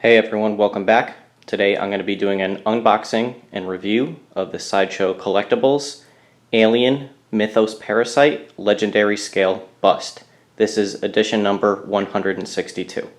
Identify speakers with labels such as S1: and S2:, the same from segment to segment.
S1: Hey everyone, welcome back. Today I'm going to be doing an unboxing and review of the Sideshow Collectibles Alien Mythos Parasite Legendary Scale Bust. This is edition number 162.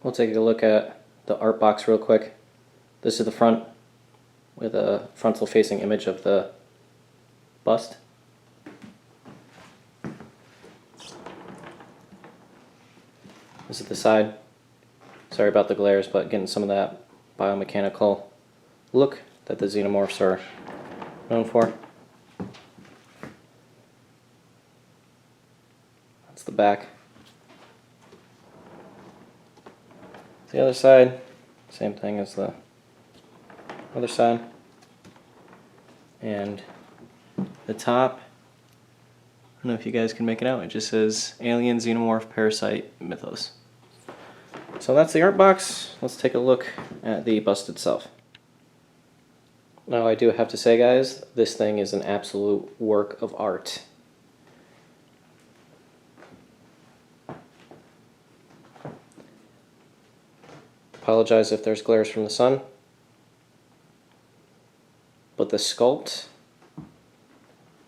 S1: We'll take a look at the art box real quick. This is the front with a frontal facing image of the bust. This is the side. Sorry about the glares, but getting some of that biomechanical look that the xenomorphs are known for. That's the back. The other side, same thing as the other side. And the top, I don't know if you guys can make it out, it just says Alien Xenomorph Parasite Mythos. So that's the art box. Let's take a look at the bust itself. Now I do have to say, guys, this thing is an absolute work of art. Apologize if there's glares from the sun, but the sculpt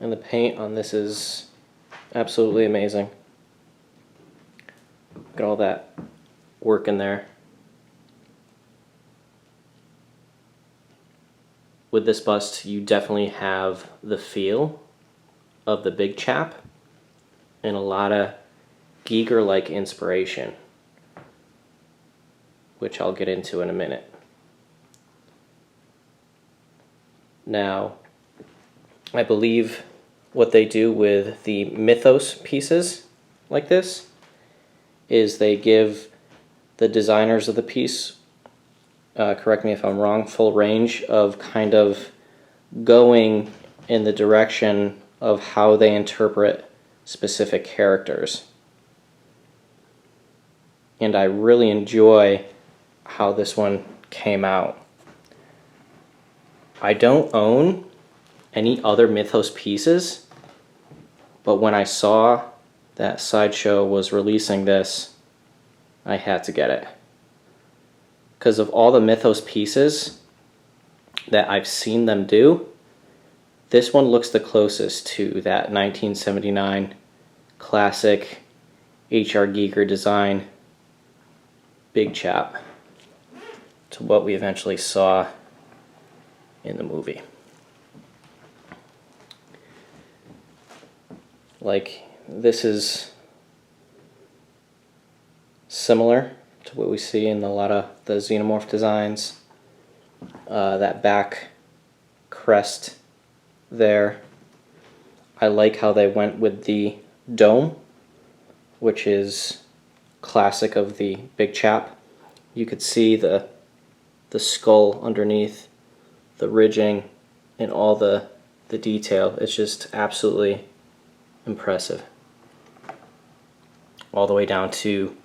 S1: and the paint on this is absolutely amazing. Look at all that work in there. With this bust, you definitely have the feel of the big chap and a lot of Giger-like inspiration, which I'll get into in a minute. Now, I believe what they do with the Mythos pieces like this is they give the designers of the piece, correct me if I'm wrong, full range of kind of going in the direction of how they interpret specific characters. And I really enjoy how this one came out. I don't own any other Mythos pieces, but when I saw that Sideshow was releasing this, I had to get it. Because of all the Mythos pieces that I've seen them do, this one looks the closest to that 1979 classic H.R. Giger design big chap to what we eventually saw in the movie. Like, this is similar to what we see in a lot of the xenomorph designs. That back crest there. I like how they went with the dome, which is classic of the big chap. You could see the skull underneath, the ridging, and all the detail. It's just absolutely impressive. All the way down to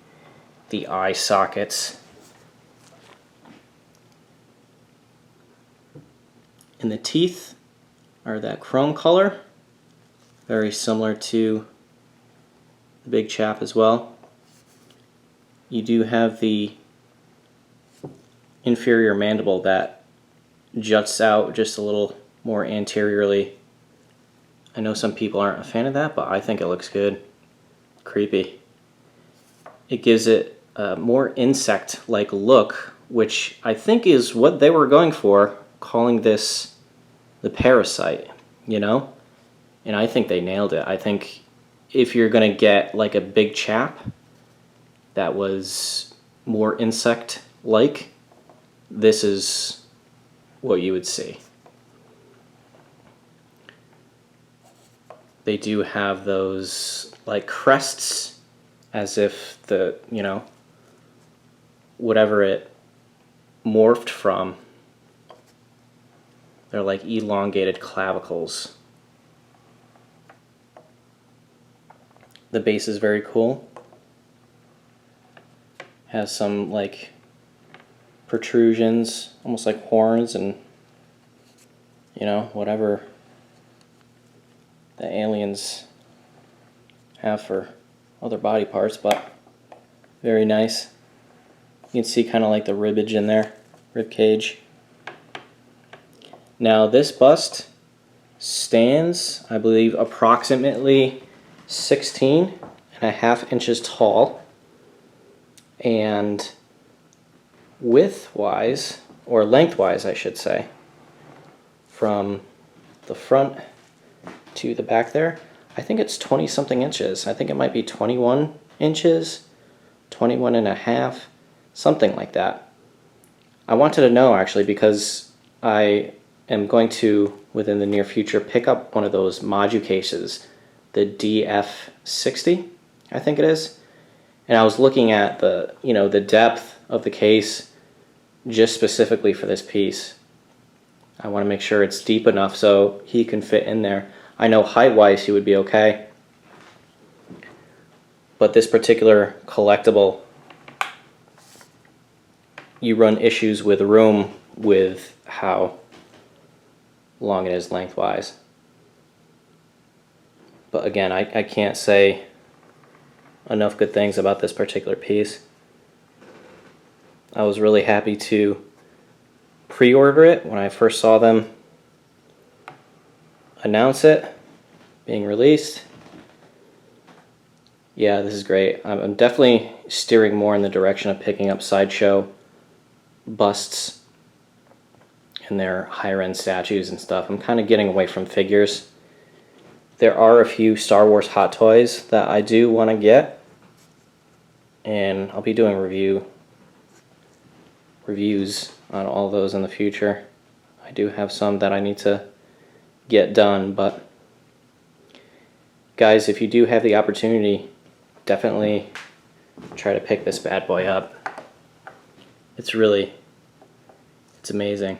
S1: the eye sockets. And the teeth are that chrome color, very similar to the big chap as well. You do have the inferior mandible that juts out just a little more anteriorly. I know some people aren't a fan of that, but I think it looks good. Creepy. It gives it a more insect-like look, which I think is what they were going for, calling this the Parasite, you know? And I think they nailed it. I think if you're gonna get like a big chap that was more insect-like, this is what you would see. They do have those like crests, as if the, you know, whatever it morphed from, they're like elongated clavicles. The base is very cool. Has some like protrusions, almost like horns, and you know, whatever the aliens have for other body parts, but very nice. You can see kind of like the ribbage in there, rib cage. Now this bust stands, I believe, approximately 16.5 inches tall, and width-wise, or lengthwise I should say, from the front to the back there, I think it's 20 something inches. I think it might be 21 inches, 21.5, something like that. I wanted to know actually because I am going to, within the near future, pick up one of those Maju cases, the DF60, I think it is. And I was looking at the, you know, the depth of the case just specifically for this piece. I want to make sure it's deep enough so he can fit in there. I know height-wise he would be okay, but this particular collectible, you run issues with room with how long it is lengthwise. But again, I can't say enough good things about this particular piece. I was really happy to pre-order it when I first saw them announce it being released. Yeah, this is great. I'm definitely steering more in the direction of picking up Sideshow busts and their higher end statues and stuff. I'm kind of getting away from figures. There are a few Star Wars Hot Toys that I do want to get, and I'll be doing reviews on all those in the future. I do have some that I need to get done, but guys, if you do have the opportunity, definitely try to pick this bad boy up. It's amazing.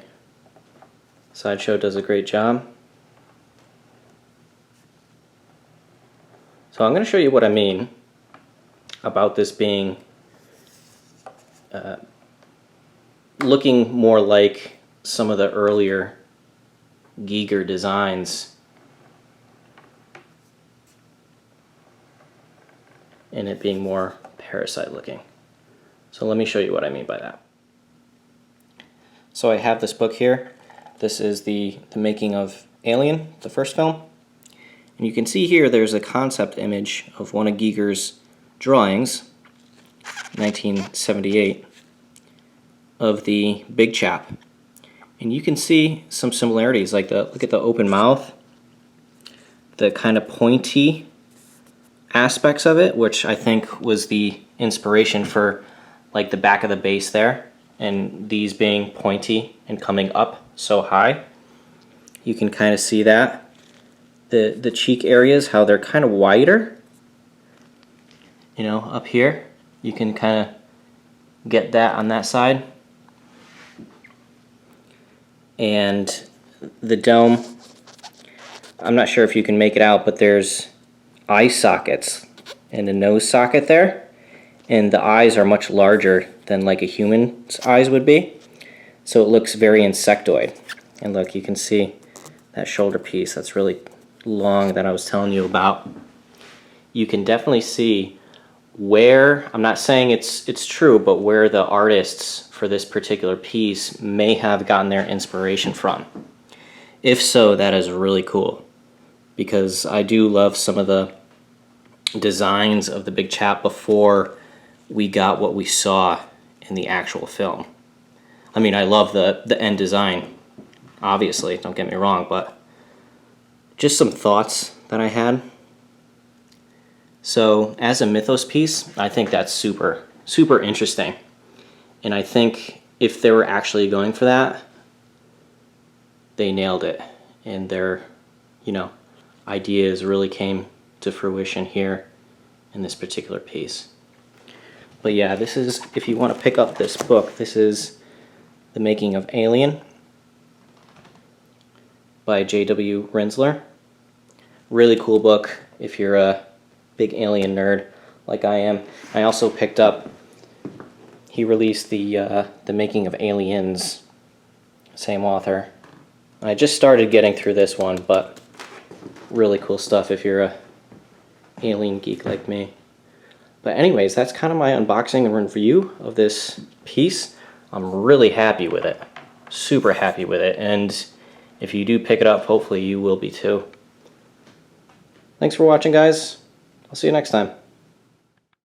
S1: Sideshow does a great job. So I'm going to show you what I mean about this being looking more like some of the earlier Giger designs, and it being more Parasite looking. So let me show you what I mean by that. So I have this book here. This is the making of Alien, the first film. And you can see here there's a concept image of one of Giger's drawings, 1978, of the big chap. And you can see some similarities, like look at the open mouth, the kind of pointy aspects of it, which I think was the inspiration for like the back of the base there, and these being pointy and coming up so high. You can kind of see that. The cheek areas, how they're kind of wider, you know, up here. You can kind of get that on that side. And the dome, I'm not sure if you can make it out, but there's eye sockets and a nose socket there, and the eyes are much larger than like a human's eyes would be, so it looks very insectoid. And look, you can see that shoulder piece that's really long that I was telling you about. You can definitely see where, I'm not saying it's true, but where the artists for this particular piece may have gotten their inspiration from. If so, that is really cool, because I do love some of the designs of the big chap before we got what we saw in the actual film. I mean, I love the end design, obviously, don't get me wrong, but just some thoughts that I had. So as a Mythos piece, I think that's super, super interesting. And I think if they were actually going for that, they nailed it. And their, ideas really came to fruition here in this particular piece. But yeah, this is, if you want to pick up this book, this is The Making of Alien by J.W. Rinsler. Really cool book if you're a big Alien nerd like I am. I also picked up, he released the Making of Aliens, same author. I just started getting through this one, but really cool stuff if you're a Alien geek like me. But anyways, that's kind of my unboxing and review of this piece. I'm really happy with it. Super happy with it. And if you do pick it up, hopefully you will be too. Thanks for watching, guys. I'll see you next time.